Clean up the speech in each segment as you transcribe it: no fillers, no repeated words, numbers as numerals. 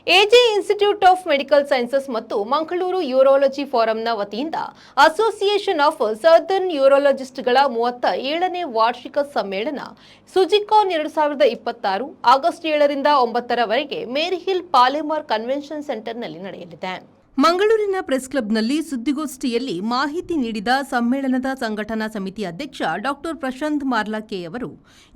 AJ institute of medical sciences ಮತ್ತು Mangaluru urology ಫೋರಂನ ವತಿಯಿಂದ ಅಸೋಸಿಯೇಷನ್ ಆಫ್ ಸದರ್ನ್ ಯೂರಾಲಜಿಸ್ಟ್ಗಳ 37ನೇ ವಾರ್ಷಿಕ ಸಮ್ಮೇಳನ ಸುಜಿಕಾನ್ 2026 ಆಗಸ್ಟ್ 7ರಿಂದ 9ರವರೆಗೆ ಮೇರಿಹಿಲ್ ಪಾಲೆಮಾರ್ ಕನ್ವೆನ್ಷನ್ ಸೆಂಟರ್ನಲ್ಲಿ ನಡೆಯಲಿದೆ. ಮಂಗಳೂರಿನ ಪ್ರೆಸ್ ಕ್ಲಬ್ನಲ್ಲಿ ಸುದ್ದಿಗೋಷ್ಠಿಯಲ್ಲಿ ಮಾಹಿತಿ ನೀಡಿದ ಸಮ್ಮೇಳನದ ಸಂಘಟನಾ ಸಮಿತಿ ಅಧ್ಯಕ್ಷ ಡಾಕ್ಟರ್ ಪ್ರಶಾಂತ್ ಮಾರ್ಲಾಕೆ ಅವರು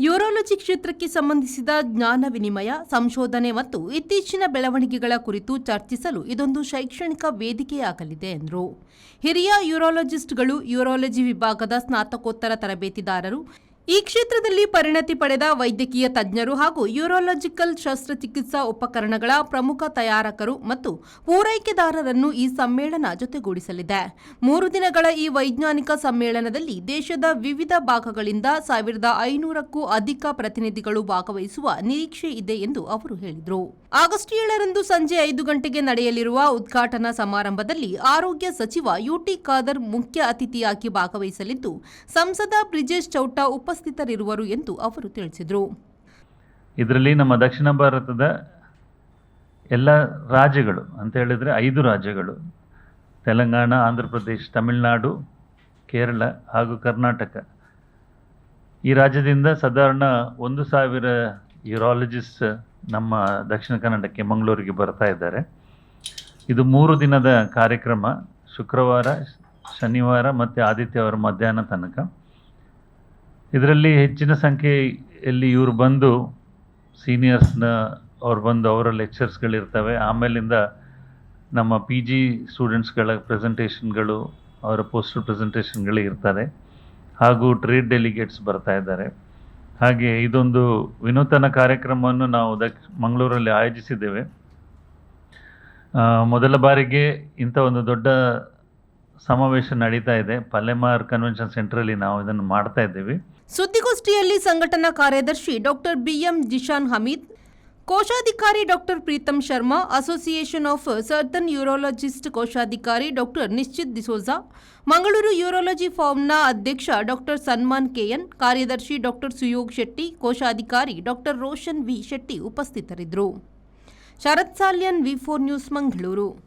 ಯೂರಾಲಜಿ ಕ್ಷೇತ್ರಕ್ಕೆ ಸಂಬಂಧಿಸಿದ ಜ್ಞಾನ ವಿನಿಮಯ, ಸಂಶೋಧನೆ ಮತ್ತು ಇತ್ತೀಚಿನ ಬೆಳವಣಿಗೆಗಳ ಕುರಿತು ಚರ್ಚಿಸಲು ಇದೊಂದು ಶೈಕ್ಷಣಿಕ ವೇದಿಕೆಯಾಗಲಿದೆ ಎಂದರು. ಹಿರಿಯ ಯೂರಾಲಜಿಸ್ಟ್ಗಳು, ಯೂರಾಲಜಿ ವಿಭಾಗದ ಸ್ನಾತಕೋತ್ತರ ತರಬೇತಿದಾರರು, ಈ ಕ್ಷೇತ್ರದಲ್ಲಿ ಪರಿಣತಿ ಪಡೆದ ವೈದ್ಯಕೀಯ ತಜ್ಞರು ಹಾಗೂ ಯೂರಾಲಜಿಕಲ್ ಶಸ್ತ್ರಚಿಕಿತ್ಸಾ ಉಪಕರಣಗಳ ಪ್ರಮುಖ ತಯಾರಕರು ಮತ್ತು ಪೂರೈಕೆದಾರರನ್ನು ಈ ಸಮ್ಮೇಳನ ಜೊತೆಗೂಡಿಸಲಿದೆ. 3 ದಿನಗಳ ಈ ವೈಜ್ಞಾನಿಕ ಸಮ್ಮೇಳನದಲ್ಲಿ ದೇಶದ ವಿವಿಧ ಭಾಗಗಳಿಂದ 1500ಕ್ಕೂ ಅಧಿಕ ಪ್ರತಿನಿಧಿಗಳು ಭಾಗವಹಿಸುವ ನಿರೀಕ್ಷೆ ಇದೆ ಎಂದು ಅವರು ಹೇಳಿದರು. ಆಗಸ್ಟ್ 7ರಂದು ಸಂಜೆ 5 ಗಂಟೆಗೆ ನಡೆಯಲಿರುವ ಉದ್ಘಾಟನಾ ಸಮಾರಂಭದಲ್ಲಿ ಆರೋಗ್ಯ ಸಚಿವ ಯುಟಿ ಖಾದರ್ ಮುಖ್ಯ ಅತಿಥಿಯಾಗಿ ಭಾಗವಹಿಸಲಿದ್ದು, ಸಂಸದ ಬ್ರಿಜೇಶ್ ಚೌಟ ಉಪಸ್ಥಿತರಿರುವರು ಎಂದು ಅವರು ತಿಳಿಸಿದರು. ಇದರಲ್ಲಿ ನಮ್ಮ ದಕ್ಷಿಣ ಭಾರತದ ಎಲ್ಲ ರಾಜ್ಯಗಳು ಅಂತ ಹೇಳಿದರೆ 5 ರಾಜ್ಯಗಳು, ತೆಲಂಗಾಣ, ಆಂಧ್ರ ಪ್ರದೇಶ, ತಮಿಳುನಾಡು, ಕೇರಳ ಹಾಗೂ ಕರ್ನಾಟಕ, ಈ ರಾಜ್ಯದಿಂದ ಸಾಧಾರಣ 1000 ಯೂರಾಲಜಿಸ್ಟ್ ನಮ್ಮ ದಕ್ಷಿಣ ಕನ್ನಡಕ್ಕೆ ಮಂಗಳೂರಿಗೆ ಬರ್ತಾ ಇದ್ದಾರೆ. ಇದು 3 ದಿನದ ಕಾರ್ಯಕ್ರಮ, ಶುಕ್ರವಾರ, ಶನಿವಾರ ಮತ್ತು ಆದಿತ್ಯವಾರ ಮಧ್ಯಾಹ್ನ ತನಕ. ಇದರಲ್ಲಿ ಹೆಚ್ಚಿನ ಸಂಖ್ಯೆಯಲ್ಲಿ ಇವರು ಬಂದು ಸೀನಿಯರ್ಸ್ನ ಅವ್ರು ಬಂದು ಅವರ ಲೆಕ್ಚರ್ಸ್ಗಳಿರ್ತವೆ. ಆಮೇಲಿಂದ ನಮ್ಮ PG ಸ್ಟೂಡೆಂಟ್ಸ್ಗಳ ಪ್ರೆಸೆಂಟೇಷನ್ಗಳು, ಅವರ ಪೋಸ್ಟರ್ ಪ್ರೆಸೆಂಟೇಷನ್ಗಳು ಇರ್ತದೆ ಹಾಗೂ ಟ್ರೇಡ್ ಡೆಲಿಗೇಟ್ಸ್ ಬರ್ತಾ ಇದ್ದಾರೆ. ಹಾಗೆ ಇದೊಂದು ವಿನೂತನ ಕಾರ್ಯಕ್ರಮವನ್ನು ನಾವು ಮಂಗಳೂರಲ್ಲಿ ಆಯೋಜಿಸಿದ್ದೇವೆ. ಮೊದಲ ಬಾರಿಗೆ ಇಂಥ ಒಂದು ದೊಡ್ಡ ಸಮಾವೇಶ ನಡೀತಾ ಇದೆ. ಪಾಲೆಮಾರ್ ಕನ್ವೆನ್ಷನ್ ಸೆಂಟರಲ್ಲಿ ನಾವು ಇದನ್ನು ಮಾಡ್ತಾ ಇದ್ದೇವೆ. ಸುದ್ದಿಗೋಷ್ಠಿಯಲ್ಲಿ ಸಂಘಟನಾ ಕಾರ್ಯದರ್ಶಿ ಡಾಕ್ಟರ್ BM ಜಿಶಾನ್ ಹಮೀದ್, ಕೋಶಾಧಿಕಾರಿ doctor Preetam Sharma, association of southern urologist ಕೋಶಾಧಿಕಾರಿ ಡಾಕ್ಟರ್ ನಿಶ್ಚಿತ್ ಡಿಸೋಜಾ, ಮಂಗಳೂರು ಯೂರಾಲಜಿ ಫಾರ್ಮ್ನ ಅಧ್ಯಕ್ಷ ಡಾಕ್ಟರ್ ಸನ್ಮಾನ್ KN, ಕಾರ್ಯದರ್ಶಿ ಡಾಕ್ಟರ್ ಸುಯೋಗ್ ಶೆಟ್ಟಿ, ಕೋಶಾಧಿಕಾರಿ ಡಾಕ್ಟರ್ ರೋಷನ್ V ಶೆಟ್ಟಿ ಉಪಸ್ಥಿತರಿದ್ದರು. Sharath Salian, V4 news, Mangaluru.